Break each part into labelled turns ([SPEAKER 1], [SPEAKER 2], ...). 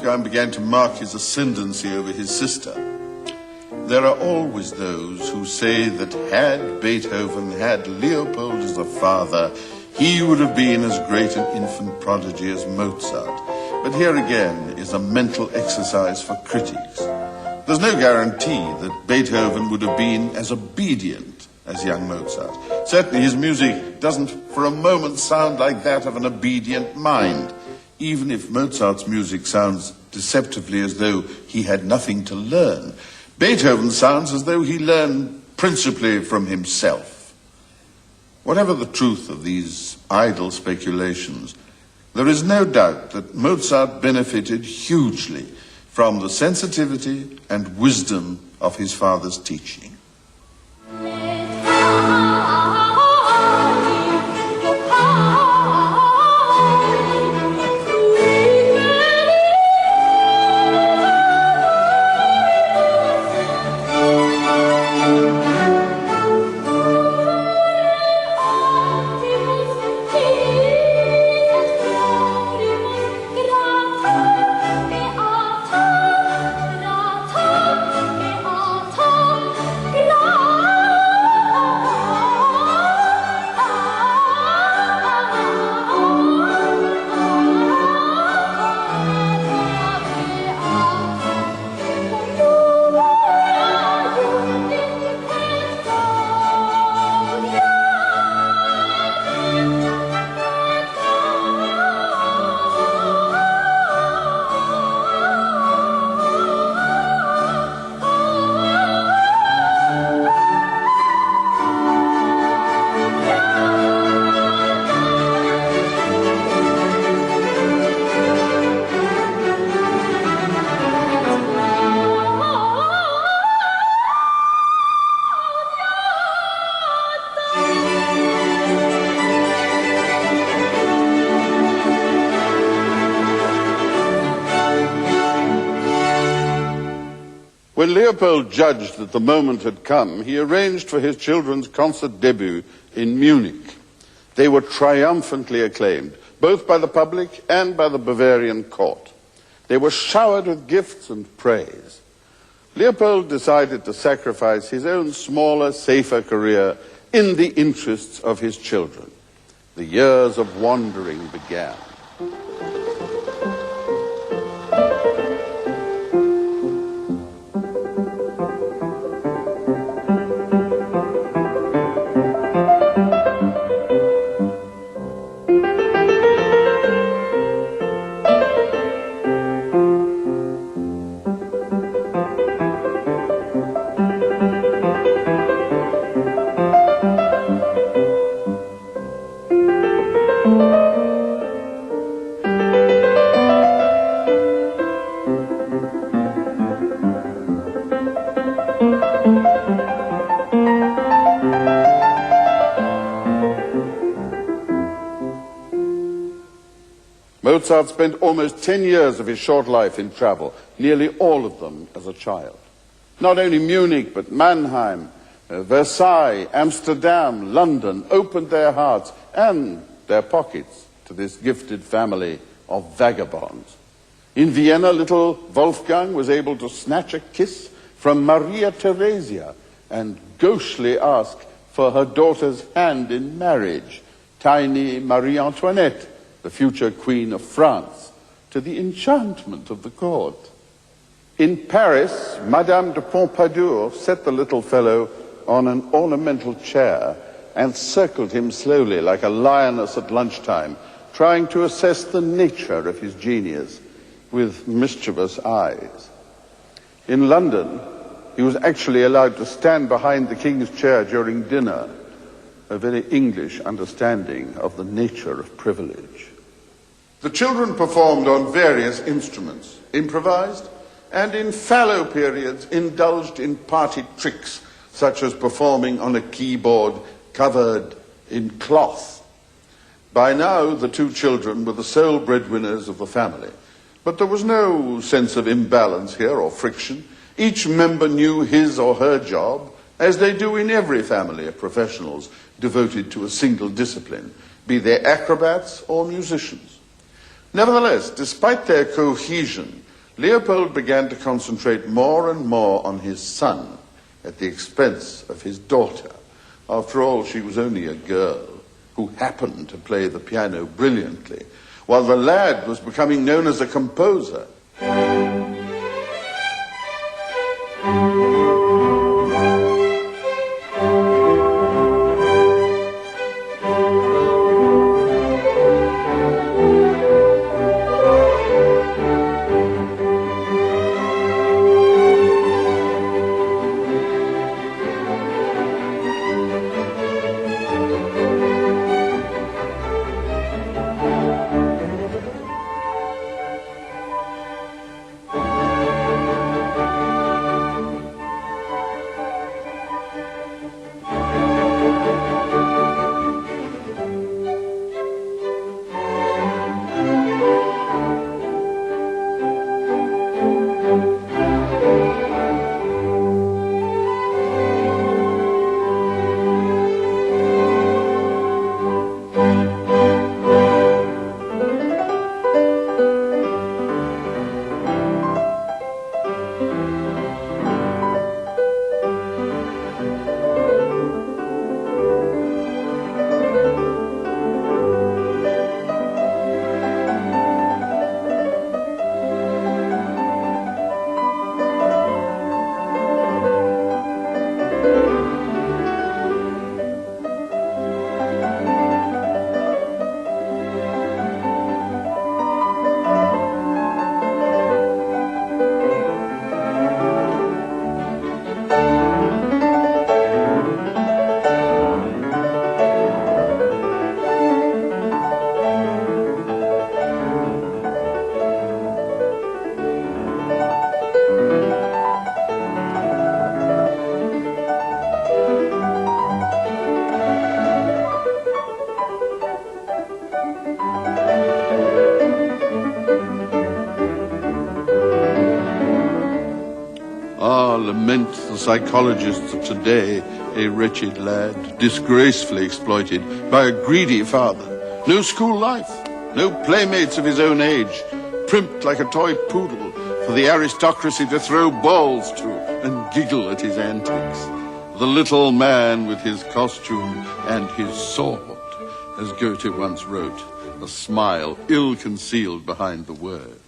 [SPEAKER 1] Wolfgang began to mark his ascendancy over his sister. There are always those who say that had Beethoven had Leopold as a father, he would have been as great an infant prodigy as Mozart. But here again is a mental exercise for critics. There's no guarantee that Beethoven would have been as obedient as young Mozart. Certainly his music doesn't for a moment sound like that of an obedient mind, even if Mozart's music sounds deceptively as though he had nothing to learn. Beethoven sounds as though he learned principally from himself. Whatever the truth of these idle speculations, there is no doubt that Mozart benefited hugely from the sensitivity and wisdom of his father's teaching. When Leopold judged that the moment had come, he arranged for his children's concert debut in Munich. They were triumphantly acclaimed, both by the public and by the Bavarian court. They were showered with gifts and praise. Leopold decided to sacrifice his own smaller, safer career in the interests of his children. The years of wandering began. Mozart spent almost 10 years of his short life in travel, nearly all of them as a child. Not only Munich, but Mannheim, Versailles, Amsterdam, London opened their hearts and their pockets to this gifted family of vagabonds. In Vienna, little Wolfgang was able to snatch a kiss from Maria Theresia and gauchely ask for her daughter's hand in marriage, tiny Marie Antoinette, the future Queen of France, to the enchantment of the court. In Paris, Madame de Pompadour set the little fellow on an ornamental chair and circled him slowly like a lioness at lunchtime, trying to assess the nature of his genius with mischievous eyes. In London, he was actually allowed to stand behind the king's chair during dinner, a very English understanding of the nature of privilege. The children performed on various instruments, improvised, and in fallow periods indulged in party tricks, such as performing on a keyboard covered in cloth. By now, the two children were the sole breadwinners of the family, but there was no sense of imbalance here or friction. Each member knew his or her job, as they do in every family of professionals devoted to a single discipline, be they acrobats or musicians. Nevertheless, despite their cohesion, Leopold began to concentrate more and more on his son at the expense of his daughter. After all, she was only a girl who happened to play the piano brilliantly, while the lad was becoming known as a composer. Lament the psychologists of today, a wretched lad, disgracefully exploited by a greedy father. No school life, no playmates of his own age, primped like a toy poodle for the aristocracy to throw balls to and giggle at his antics. The little man with his costume and his sword, as Goethe once wrote, a smile ill-concealed behind the words.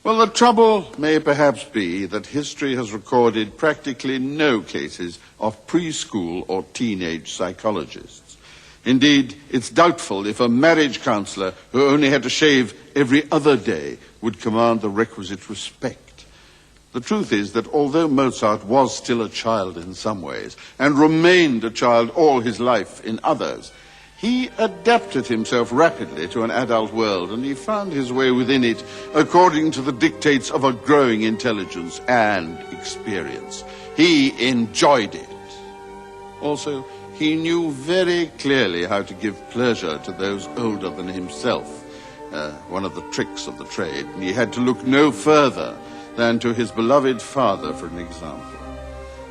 [SPEAKER 1] Well, the trouble may perhaps be that history has recorded practically no cases of preschool or teenage psychologists. Indeed, it's doubtful if a marriage counselor who only had to shave every other day would command the requisite respect. The truth is that although Mozart was still a child in some ways, and remained a child all his life in others, he adapted himself rapidly to an adult world, and he found his way within it according to the dictates of a growing intelligence and experience. He enjoyed it. Also, he knew very clearly how to give pleasure to those older than himself, one of the tricks of the trade, and he had to look no further than to his beloved father for an example.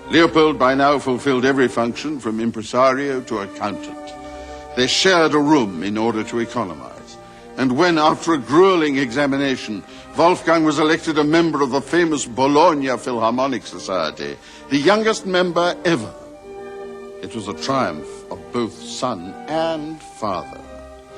[SPEAKER 1] Leopold by now fulfilled every function from impresario to accountant. They shared a room in order to economize. And when, after a grueling examination, Wolfgang was elected a member of the famous Bologna Philharmonic Society, the youngest member ever, it was a triumph of both son and father.